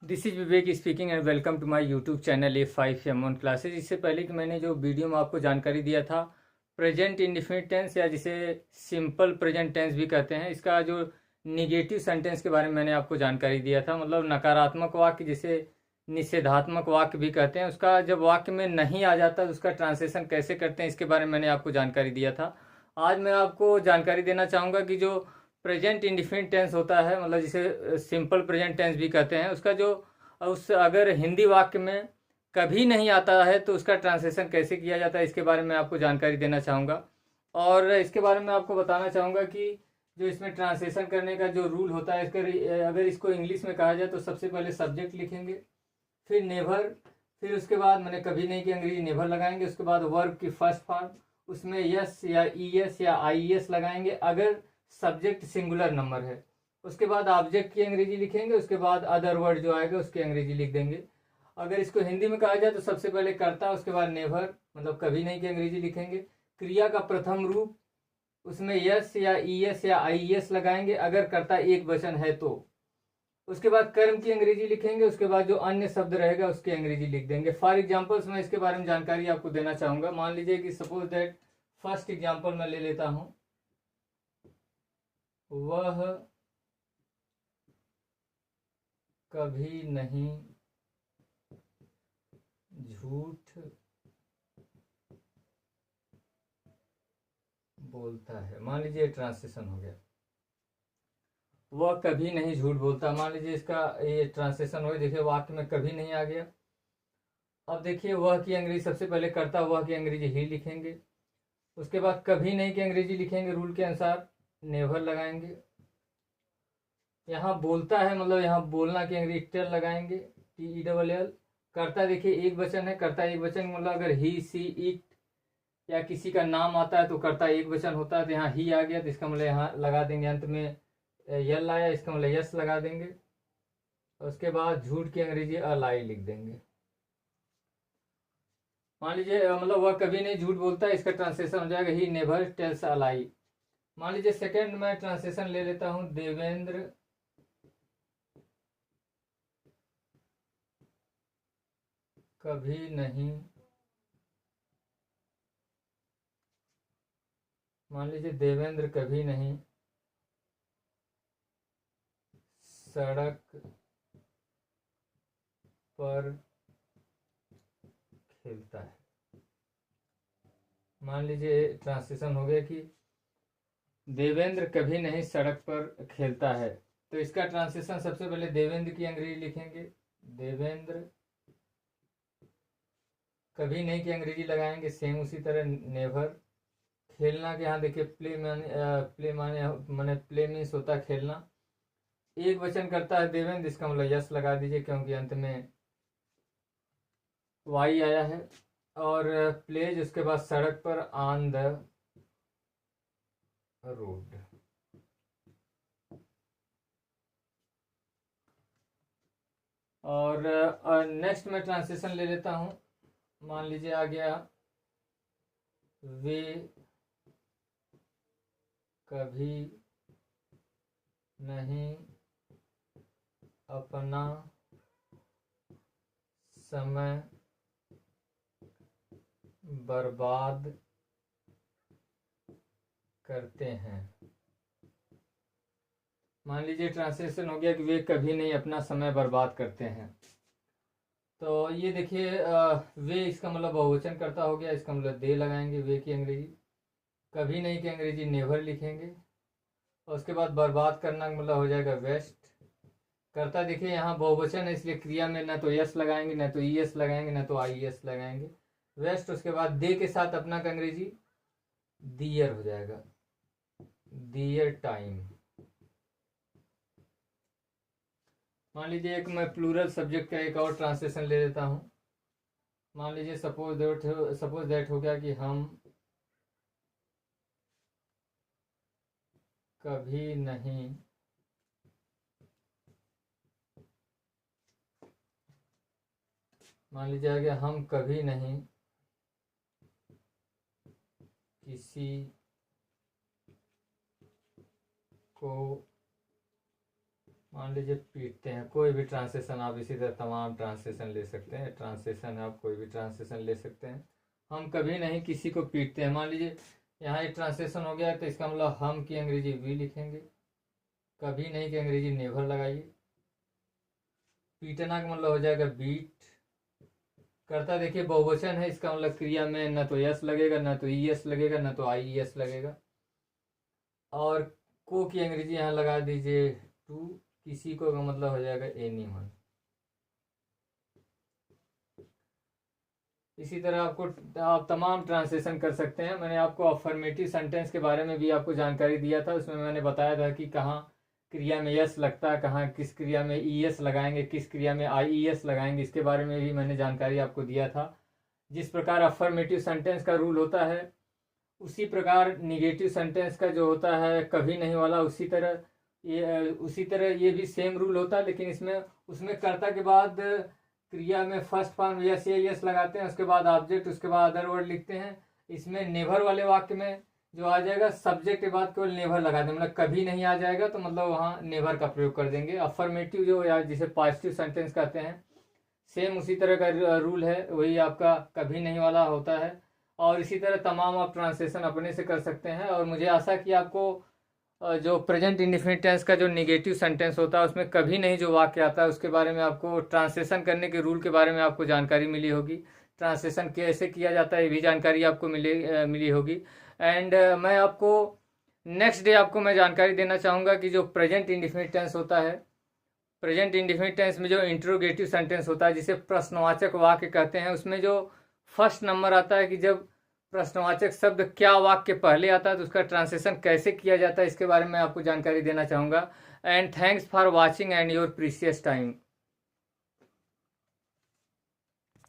This is Vivek speaking and welcome to my YouTube channel A5M1 classes. इससे पहले कि मैंने जो वीडियो में आपको जानकारी दिया था प्रेजेंट इंडेफिनिट टेंस या जिसे सिंपल प्रेजेंट टेंस भी कहते हैं, इसका जो निगेटिव सेंटेंस के बारे में मैंने आपको जानकारी दिया था, मतलब नकारात्मक वाक्य जिसे निषेधात्मक वाक्य भी कहते हैं, उसका जब वाक्य में नहीं आ जाता तो उसका ट्रांसलेशन कैसे करते हैं इसके बारे में मैंने आपको जानकारी दिया था। आज मैं आपको जानकारी देना चाहूँगा कि जो प्रेजेंट इंडिफिनिट टेंस होता है, मतलब जिसे सिंपल प्रेजेंट टेंस भी कहते हैं, उसका जो उस अगर हिंदी वाक्य में कभी नहीं आता है तो उसका ट्रांसलेशन कैसे किया जाता है इसके बारे में आपको जानकारी देना चाहूँगा। और इसके बारे में आपको बताना चाहूँगा कि जो इसमें ट्रांसलेशन करने का जो रूल होता है, इसका अगर इसको इंग्लिश में कहा जाए तो सबसे पहले सब्जेक्ट लिखेंगे, फिर नेवर, फिर उसके बाद मैंने कभी नहीं की अंग्रेजी नेवर लगाएंगे, उसके बाद वर्ब की फर्स्ट फॉर्म उसमें यस या ई एस या आई एस लगाएंगे अगर सब्जेक्ट सिंगुलर नंबर है। उसके बाद ऑब्जेक्ट की अंग्रेजी लिखेंगे, उसके बाद अदर वर्ड जो आएगा उसकी अंग्रेजी लिख देंगे। अगर इसको हिंदी में कहा जाए तो सबसे पहले कर्ता, उसके बाद नेवर मतलब कभी नहीं की अंग्रेजी लिखेंगे, क्रिया का प्रथम रूप उसमें यस या ई एस या आई एस लगाएंगे अगर कर्ता एक वचन है तो। उसके बाद कर्म की अंग्रेजी लिखेंगे, उसके बाद जो अन्य शब्द रहेगा उसकी अंग्रेजी लिख देंगे। फॉर एग्जाम्पल्स मैं इसके बारे में जानकारी आपको देना चाहूंगा। मान लीजिए कि सपोज दैट फर्स्ट एग्जाम्पल मैं ले लेता हूं, वह कभी नहीं झूठ बोलता है। मान लीजिए ट्रांसलेशन हो गया, वह कभी नहीं झूठ बोलता। मान लीजिए इसका ये ट्रांसलेशन हो, देखिए वाक्य में कभी नहीं आ गया। अब देखिए वह की अंग्रेजी सबसे पहले करता, वह की अंग्रेजी ही लिखेंगे, उसके बाद कभी नहीं की अंग्रेजी लिखेंगे, रूल के अनुसार नेवर लगाएंगे। यहाँ बोलता है मतलब यहाँ बोलना की अंग्रेजी टेल लगाएंगे, TELL। करता देखिए एक वचन है, करता एक वचन मतलब अगर ही सी इट या किसी का नाम आता है तो करता एक वचन होता है, तो यहाँ ही आ गया तो इसका मतलब यहाँ लगा देंगे, अंत में यल आया इसका मतलब यस लगा देंगे। उसके बाद झूठ की अंग्रेजी अलाई लिख देंगे। मान लीजिए मतलब वह कभी नहीं झूठ बोलता, इसका ट्रांसलेशन हो जाएगा ही नेवर टेल्स अ लाई। मान लीजिए सेकंड मैं ट्रांसलेशन ले लेता हूं, देवेंद्र कभी नहीं, मान लीजिए देवेंद्र कभी नहीं सड़क पर खेलता है। मान लीजिए ट्रांसलेशन हो गया कि देवेंद्र कभी नहीं सड़क पर खेलता है, तो इसका ट्रांसलेशन सबसे पहले देवेंद्र की अंग्रेजी लिखेंगे, देवेंद्र कभी नहीं की अंग्रेजी लगाएंगे, सेम उसी तरह नेवर। खेलना के यहाँ देखिए प्ले माने प्ले मीन्स होता है खेलना, एक वचन करता है देवेंद्र, इसका मतलब यस लगा दीजिए क्योंकि अंत में वाई आया है। और प्लेज उसके बाद सड़क पर, ऑन द रोड। और नेक्स्ट मैं ट्रांसलेशन ले लेता हूं, मान लीजिए आ गया वे कभी नहीं अपना समय बर्बाद करते हैं। मान लीजिए ट्रांसलेशन हो गया कि वे कभी नहीं अपना समय बर्बाद करते हैं। तो ये देखिए वे इसका मतलब बहुवचन करता हो गया, इसका मतलब दे लगाएंगे वे की अंग्रेजी, कभी नहीं की अंग्रेजी नेवर लिखेंगे, और उसके बाद बर्बाद करना मतलब हो जाएगा वेस्ट। करता देखिए यहाँ बहुवचन है इसलिए क्रिया में ना तो यस लगाएंगे, ना तो ई एस लगाएंगे, ना तो आई एस लगाएंगे, वेस्ट। उसके बाद दे के साथ अपना का अंग्रेजी दियर हो जाएगा, दियर टाइम। मान लीजिए एक मैं प्लूरल सब्जेक्ट का एक और ट्रांसलेशन ले लेता हूँ। मान लीजिए सपोज दैट हो गया कि हम कभी नहीं मान लीजिए आ गया हम कभी नहीं किसी को मान लीजिए पीटते हैं, कोई भी ट्रांसलेशन आप इसी तरह तमाम ट्रांसलेशन ले सकते हैं, ट्रांसलेशन आप कोई भी ट्रांसलेशन ले सकते हैं। हम कभी नहीं किसी को पीटते हैं। मान लीजिए यहाँ एक ट्रांसलेशन हो गया तो इसका मतलब हम की अंग्रेजी वी लिखेंगे, कभी नहीं कि अंग्रेजी नेवर लगाइए। पीटना का मतलब हो जाएगा बीट। कर्ता देखिए बहुवचन है, इसका मतलब क्रिया में न तो यस लगेगा, न तो ई एस लगेगा, न तो आई एस लगेगा। और को की अंग्रेजी यहाँ लगा दीजिए टू, किसी को का मतलब हो जाएगा एनी वन। इसी तरह आपको आप तमाम ट्रांसलेशन कर सकते हैं। मैंने आपको अफर्मेटिव सेंटेंस के बारे में भी आपको जानकारी दिया था, उसमें मैंने बताया था कि कहाँ क्रिया में यस लगता है, कहाँ किस क्रिया में ई एस लगाएंगे, किस क्रिया में आई ई एस लगाएंगे, इसके बारे में भी मैंने जानकारी आपको दिया था। जिस प्रकार अफर्मेटिव सेंटेंस का रूल होता है उसी प्रकार निगेटिव सेंटेंस का जो होता है कभी नहीं वाला, उसी तरह ये भी सेम रूल होता है, लेकिन इसमें उसमें कर्ता के बाद क्रिया में फर्स्ट फॉर्म यस या यस लगाते हैं, उसके बाद ऑब्जेक्ट, उसके बाद अदर वर्ड लिखते हैं। इसमें नेवर वाले वाक्य में जो आ जाएगा सब्जेक्ट के बाद केवल नेवर लगा दें, मतलब कभी नहीं आ जाएगा तो मतलब वहाँ नेवर का प्रयोग कर देंगे। अफर्मेटिव जो या जिसे पॉजिटिव सेंटेंस कहते हैं, सेम उसी तरह का रूल है, वही आपका कभी नहीं वाला होता है। और इसी तरह तमाम आप ट्रांसलेशन अपने से कर सकते हैं। और मुझे आशा कि आपको जो प्रेजेंट इंडेफिनिट टेंस का जो निगेटिव सेंटेंस होता है उसमें कभी नहीं जो वाक्य आता है उसके बारे में, आपको ट्रांसलेशन करने के रूल के बारे में आपको जानकारी मिली होगी। ट्रांसलेशन कैसे किया जाता है ये भी जानकारी आपको मिली होगी। एंड मैं आपको नेक्स्ट डे आपको मैं जानकारी देना चाहूँगा कि जो प्रेजेंट इंडेफिनिट टेंस होता है, प्रेजेंट इंडेफिनिट टेंस में जो इंट्रोगेटिव सेंटेंस होता है जिसे प्रश्नवाचक वाक्य कहते हैं, उसमें जो फर्स्ट नंबर आता है कि जब प्रश्नवाचक शब्द क्या वाक्य पहले आता है तो उसका ट्रांसलेशन कैसे किया जाता है, इसके बारे में आपको जानकारी देना चाहूँगा। And thanks for watching and your precious time.